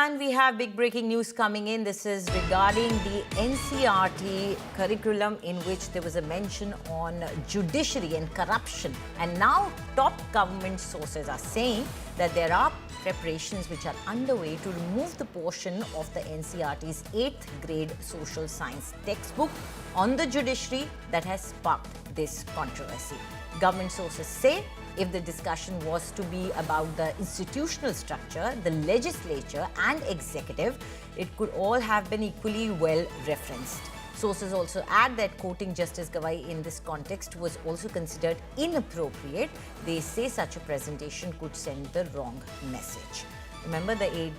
And we have big breaking news coming in. This is regarding the NCERT curriculum in which there was a mention on judiciary and corruption. And now top government sources are saying that there are preparations which are underway to remove the portion of the NCERT's 8th grade social science textbook on the judiciary that has sparked this controversy. Government sources say if the discussion was to be about the institutional structure, the legislature and executive, it could all have been equally well referenced. Sources also add that quoting Justice Gawai in this context was also considered inappropriate. They say such a presentation could send the wrong message. Remember, the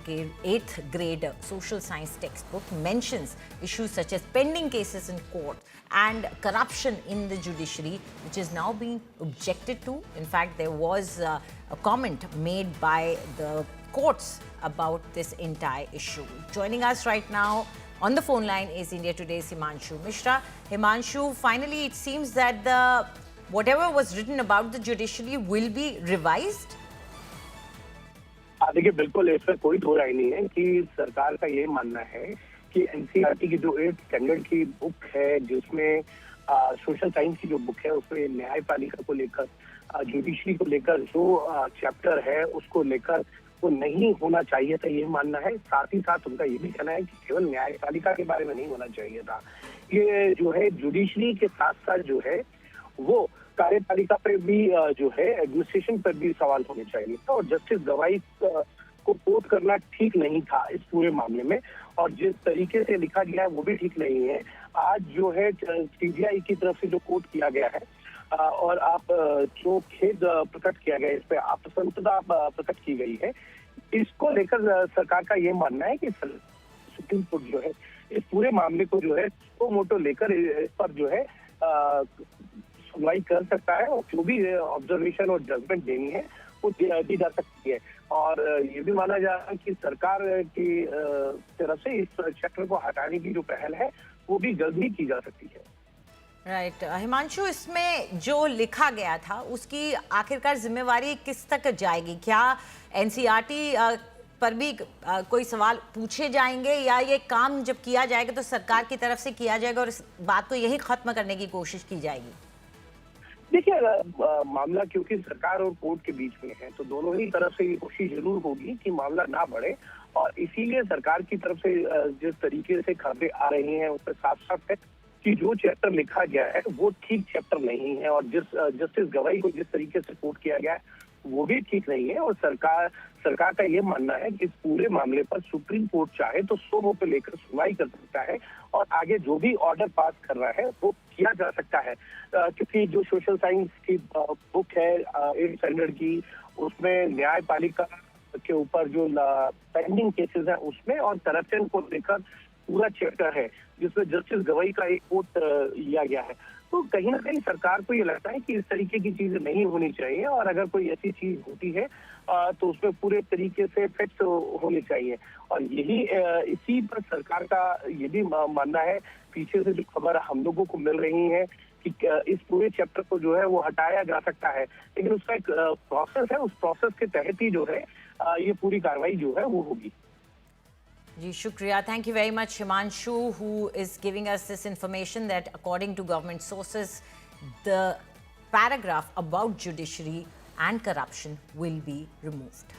8th grade social science textbook mentions issues such as pending cases in court and corruption in the judiciary, which is now being objected to. In fact, there was a comment made by the courts about this entire issue. Joining us right now on the phone line is India Today's Himanshu Mishra. Himanshu, finally it seems that whatever was written about the judiciary will be revised. देखिए, बिल्कुल इसमें कोई दो राय नहीं है कि सरकार का ये मानना है कि एनसीईआरटी की जो 8th स्टैंडर्ड की बुक है, जिसमें सोशल साइंस की जो बुक है उसमें न्यायपालिका को लेकर, जुडिशरी को लेकर जो चैप्टर है उसको लेकर वो नहीं होना चाहिए था, ये मानना है। साथ ही साथ उनका ये भी कहना है कि केवल न्यायपालिका के बारे में नहीं होना चाहिए था, ये जो है जुडिशरी के साथ साथ जो है वो कार्यपालिका पे भी जो है एडमिनिस्ट्रेशन पर भी सवाल होने चाहिए था। और जस्टिस गवाई को कोट करना ठीक नहीं था इस पूरे मामले में, और जिस तरीके से लिखा गया है वो भी ठीक नहीं है। आज जो है सीबीआई की तरफ से जो कोट किया गया है और आप जो खेद प्रकट किया गया है, इस पे असंतुष्टता प्रकट की गई है, इसको लेकर सरकार का ये मानना है कि सुप्रीम कोर्ट जो है इस पूरे मामले को जो है तो मोटो लेकर इस पर जो है सुनवाई कर सकता है और जो भी ऑब्जर्वेशन और जजमेंट देनी है वो दी जा सकती है। और ये भी माना जा रहा है कि सरकार की तरफ से इस चैप्टर को हटाने की जो पहल है वो भी जल्द ही की जा सकती है। राइट हिमांशु, इसमें जो लिखा गया था उसकी आखिरकार जिम्मेवारी किस तक जाएगी? क्या एनसीईआरटी पर भी कोई सवाल पूछे जाएंगे या ये काम जब किया जाएगा तो सरकार की तरफ से किया जाएगा और इस बात को यही खत्म करने की कोशिश की जाएगी? देखिए, मामला क्योंकि सरकार और कोर्ट के बीच में है तो दोनों ही तरफ से ये कोशिश जरूर होगी कि मामला ना बढ़े, और इसीलिए सरकार की तरफ से जिस तरीके से खबरें आ रही हैं उसमें साफ साफ है कि जो चैप्टर लिखा गया है वो ठीक चैप्टर नहीं है, और जस्टिस गवाई को जिस तरीके से कोट किया गया है वो भी ठीक नहीं है। और सरकार का ये मानना है कि इस पूरे मामले पर सुप्रीम कोर्ट चाहे तो सोमो पे लेकर सुनवाई कर सकता है और आगे जो भी ऑर्डर पास कर रहा है वो किया जा सकता है, क्योंकि जो सोशल साइंस की बुक है 8th स्टैंडर्ड की, उसमें न्यायपालिका के ऊपर जो पेंडिंग केसेस है उसमें और करप्शन को लेकर पूरा चैप्टर है जिसमें जस्टिस गवाई का एक कोट लिया गया है। तो कहीं ना कहीं सरकार को ये लगता है कि इस तरीके की चीजें नहीं होनी चाहिए, और अगर कोई ऐसी चीज होती है तो उसमें पूरे तरीके से फैक्ट्स होने चाहिए। और यही इसी पर सरकार का ये भी मानना है, पीछे से जो खबर हम लोगों को मिल रही है कि इस पूरे चैप्टर को जो है वो हटाया जा सकता है, लेकिन उसका एक प्रोसेस है, उस प्रोसेस के तहत ही जो है ये पूरी कार्रवाई जो है वो होगी। जी शुक्रिया, thank you very much Himanshu, who is giving us this information that according to government sources the paragraph about judiciary and corruption will be removed.